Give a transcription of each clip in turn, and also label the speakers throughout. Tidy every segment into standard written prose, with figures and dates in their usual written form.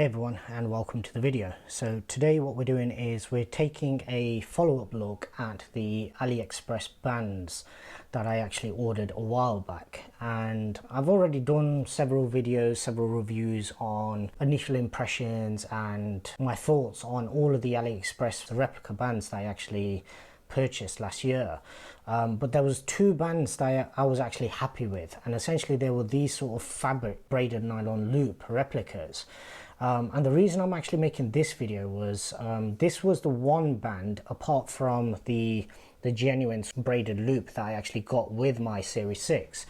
Speaker 1: Hey everyone, and welcome to the video. So today what we're doing is we're taking a follow-up look at the AliExpress bands that I actually ordered a while back, and I've already done several videos, several reviews on initial impressions and my thoughts on all of the AliExpress replica bands that I actually purchased last year. But there was two bands that I was actually happy with, and essentially they were these sort of fabric braided nylon loop replicas. And the reason I'm actually making this video was this was the one band apart from the genuine braided loop that I actually got with my Series 6.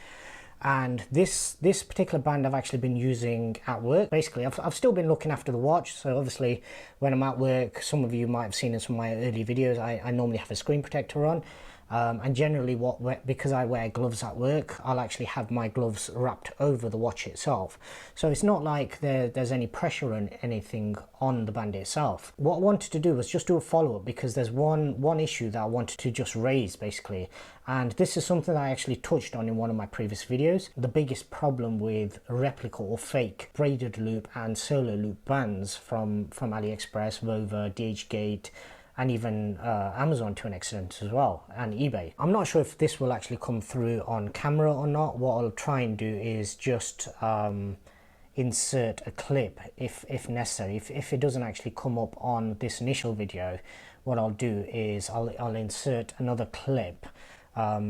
Speaker 1: And this particular band I've actually been using at work. Basically, I've still been looking after the watch, so obviously when I'm at work, some of you might have seen in some of my early videos, I normally have a screen protector on. And generally because I wear gloves at work, I'll actually have my gloves wrapped over the watch itself. So it's not like there's any pressure or anything on the band itself. What I wanted to do was just do a follow-up, because there's one issue that I wanted to just raise basically. And this is something that I actually touched on in one of my previous videos. The biggest problem with replica or fake braided loop and solo loop bands from AliExpress, Rover, DHgate, and even Amazon to an extent as well, and eBay. I'm not sure if this will actually come through on camera or not. What I'll try and do is just insert a clip if necessary. If it doesn't actually come up on this initial video, what I'll do is I'll insert another clip,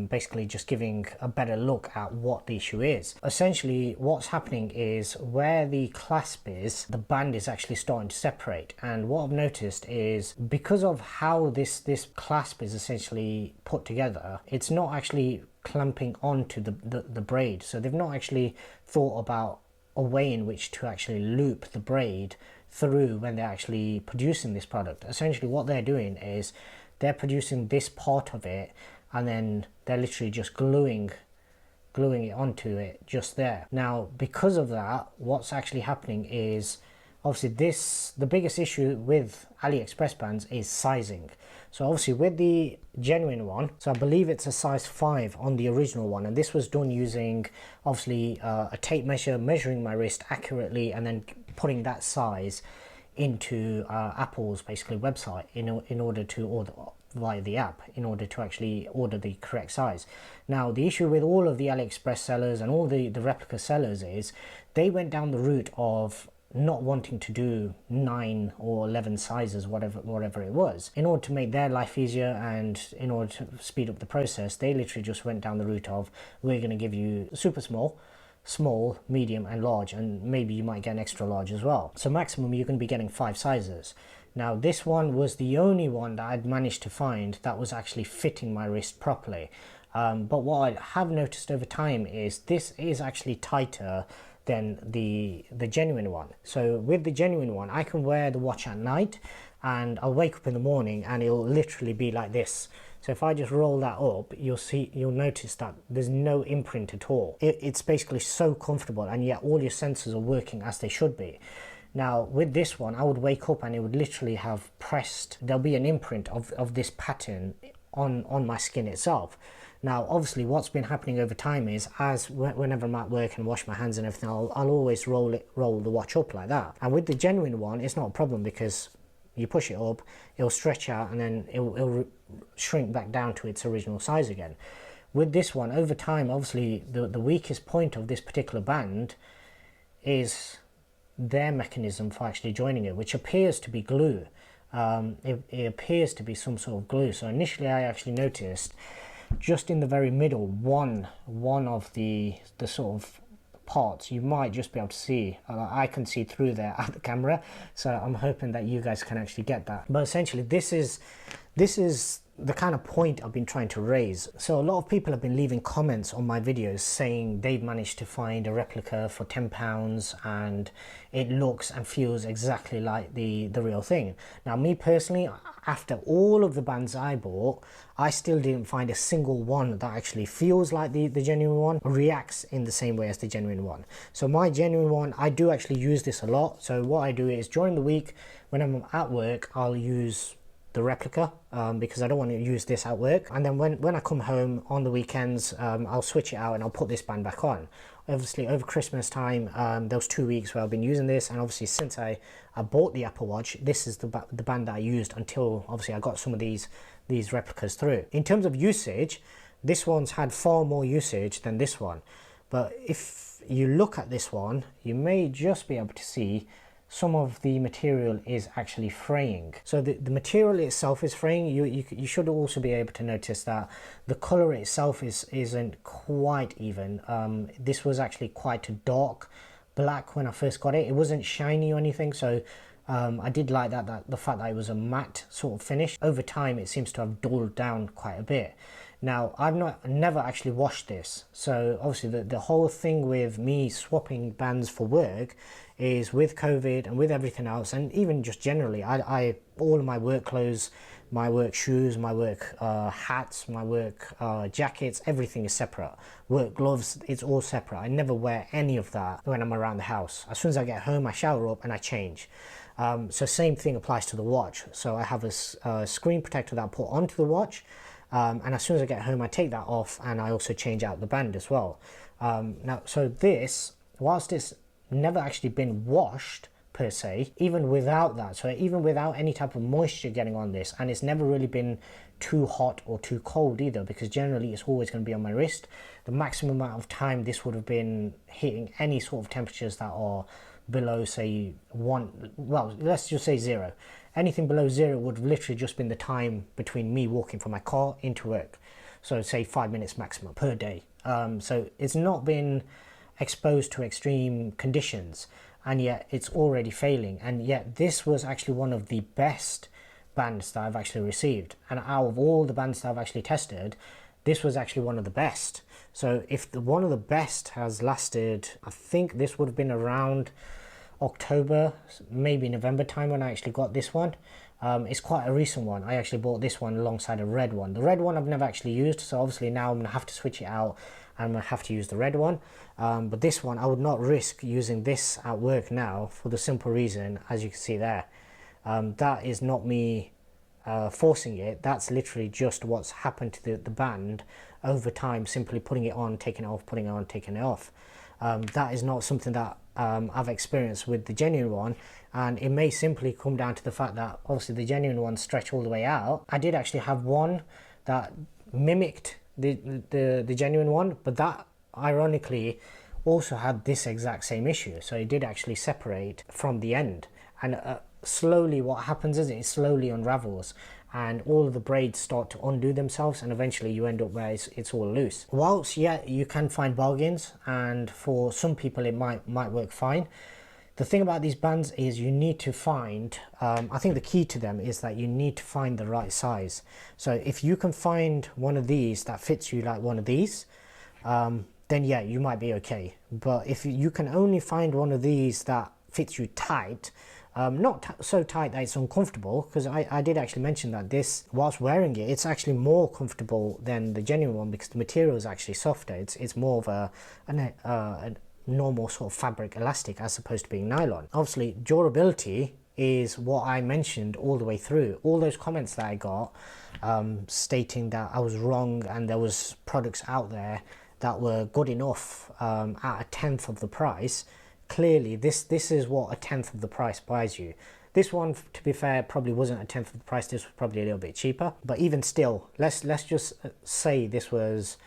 Speaker 1: basically just giving a better look at what the issue is. Essentially what's happening is where the clasp is, the band is actually starting to separate, and what I've noticed is because of how this clasp is essentially put together, it's not actually clamping onto the braid. So they've not actually thought about a way in which to actually loop the braid through when they're actually producing this product. Essentially what they're doing is they're producing this part of it, and then they're literally just gluing it onto it just there. Now because of that, what's actually happening is obviously the biggest issue with AliExpress bands is sizing. So obviously with the genuine one, so I believe it's a size 5 on the original one, and this was done using obviously a tape measure, measuring my wrist accurately and then putting that size into Apple's basically website in order to order via the app, in order to actually order the correct size. Now the issue with all of the AliExpress sellers and all the replica sellers is they went down the route of not wanting to do 9 or 11 sizes, whatever it was. In order to make their life easier and in order to speed up the process, they literally just went down the route of, we're going to give you super small, medium and large, and maybe you might get an extra large as well. So maximum you're going to be getting 5 sizes. Now this one was the only one that I'd managed to find that was actually fitting my wrist properly. But what I have noticed over time is this is actually tighter than the genuine one. So with the genuine one, I can wear the watch at night and I'll wake up in the morning and it'll literally be like this. So if I just roll that up, you'll notice that there's no imprint at all. It's basically so comfortable, and yet all your sensors are working as they should be. Now with this one, I would wake up and it would literally have pressed, there'll be an imprint of this pattern on my skin itself. Now obviously what's been happening over time is whenever I'm at work and wash my hands and everything, I'll always roll the watch up like that. And with the genuine one, it's not a problem because you push it up, it'll stretch out and then it'll shrink back down to its original size again. With this one, over time, obviously the weakest point of this particular band is their mechanism for actually joining it, which appears to be glue. It appears to be some sort of glue. So initially I actually noticed just in the very middle, one of the sort of parts, you might just be able to see, I can see through there at the camera, so I'm hoping that you guys can actually get that. But essentially this is the kind of point I've been trying to raise. So a lot of people have been leaving comments on my videos saying they've managed to find a replica for £10 and it looks and feels exactly like the real thing. Now me personally, after all of the bands I bought, I still didn't find a single one that actually feels like the genuine one, reacts in the same way as the genuine one. So my genuine one, I do actually use this a lot. So what I do is during the week when I'm at work, I'll use the Replica, because I don't want to use this at work. And then when I come home on the weekends, I'll switch it out and I'll put this band back on. Obviously over Christmas time, those 2 weeks where I've been using this, and obviously since I bought the Apple Watch, this is the band that I used until obviously I got some of these replicas through. In terms of usage, this one's had far more usage than this one. But if you look at this one, you may just be able to see some of the material is actually fraying. So the material itself is fraying. You should also be able to notice that the color itself isn't quite even. This was actually quite a dark black when I first got it. It wasn't shiny or anything, so I did like that the fact that it was a matte sort of finish. Over time it seems to have dulled down quite a bit. Now I've never actually washed this, so obviously the whole thing with me swapping bands for work is with COVID and with everything else, and even just generally, I all of my work clothes, my work shoes, my work hats, my work jackets, everything is separate. Work gloves, it's all separate. I never wear any of that when I'm around the house. As soon as I get home, I shower up and I change. So same thing applies to the watch. So I have a screen protector that I put onto the watch. And as soon as I get home, I take that off, and I also change out the band as well. Now, so this, whilst it's never actually been washed per se, even without that, so even without any type of moisture getting on this, and it's never really been too hot or too cold either, because generally it's always going to be on my wrist. The maximum amount of time this would have been hitting any sort of temperatures that are below, say, well, let's just say 0. Anything below 0 would have literally just been the time between me walking from my car into work. So say 5 minutes maximum per day. So it's not been exposed to extreme conditions, and yet it's already failing. And yet this was actually one of the best bands that I've actually received. And out of all the bands that I've actually tested, this was actually one of the best. So if one of the best has lasted, I think this would have been around October, maybe November time when I actually got this one. It's quite a recent one. I actually bought this one alongside a red one. The red one I've never actually used, so obviously now I'm going to have to switch it out and I'm going to have to use the red one. But this one, I would not risk using this at work now, for the simple reason, as you can see there. That is not me forcing it. That's literally just what's happened to the band over time, simply putting it on, taking it off, putting it on, taking it off. That is not something that I've experienced with the genuine one, and it may simply come down to the fact that obviously the genuine ones stretch all the way out. I did actually have one that mimicked the genuine one, but that ironically also had this exact same issue, so it did actually separate from the end. And slowly what happens is it slowly unravels, and all of the braids start to undo themselves, and eventually you end up where it's all loose. Whilst yeah, you can find bargains, and for some people it might work fine, the thing about these bands is you need to find, I think the key to them is that you need to find the right size. So if you can find one of these that fits you like one of these, then yeah, you might be okay. But if you can only find one of these that fits you tight, not so tight that it's uncomfortable, because I did actually mention that this, whilst wearing it, it's actually more comfortable than the genuine one, because the material is actually softer. It's more of a normal sort of fabric elastic as opposed to being nylon. Obviously durability is what I mentioned all the way through. All those comments that I got stating that I was wrong and there was products out there that were good enough at a tenth of the price. Clearly this is what a tenth of the price buys you. This one, to be fair, probably wasn't a tenth of the price. This was probably a little bit cheaper, but even still, let's just say this was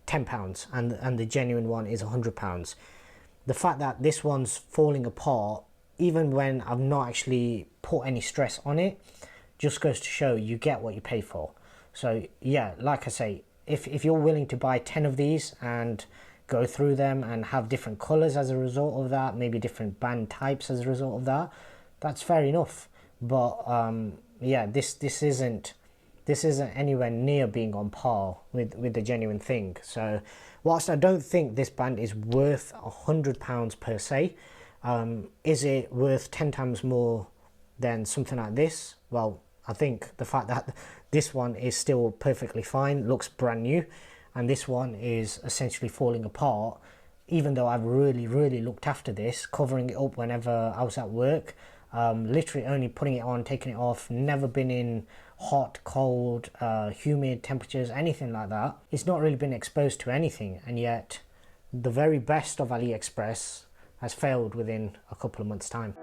Speaker 1: £10 and the genuine one is £100. The fact that this one's falling apart, even when I've not actually put any stress on it, just goes to show you get what you pay for. So yeah, like I say, if you're willing to buy 10 of these and go through them and have different colors as a result of that, maybe different band types as a result of that, that's fair enough. But yeah, this isn't anywhere near being on par with the genuine thing. So whilst I don't think this band is worth £100 per se, is it worth 10 times more than something like this? Well, I think the fact that this one is still perfectly fine, looks brand new, and this one is essentially falling apart, even though I've really looked after this, covering it up whenever I was at work, literally only putting it on, taking it off, never been in hot, cold, humid temperatures, anything like that. It's not really been exposed to anything, and yet the very best of AliExpress has failed within a couple of months' time.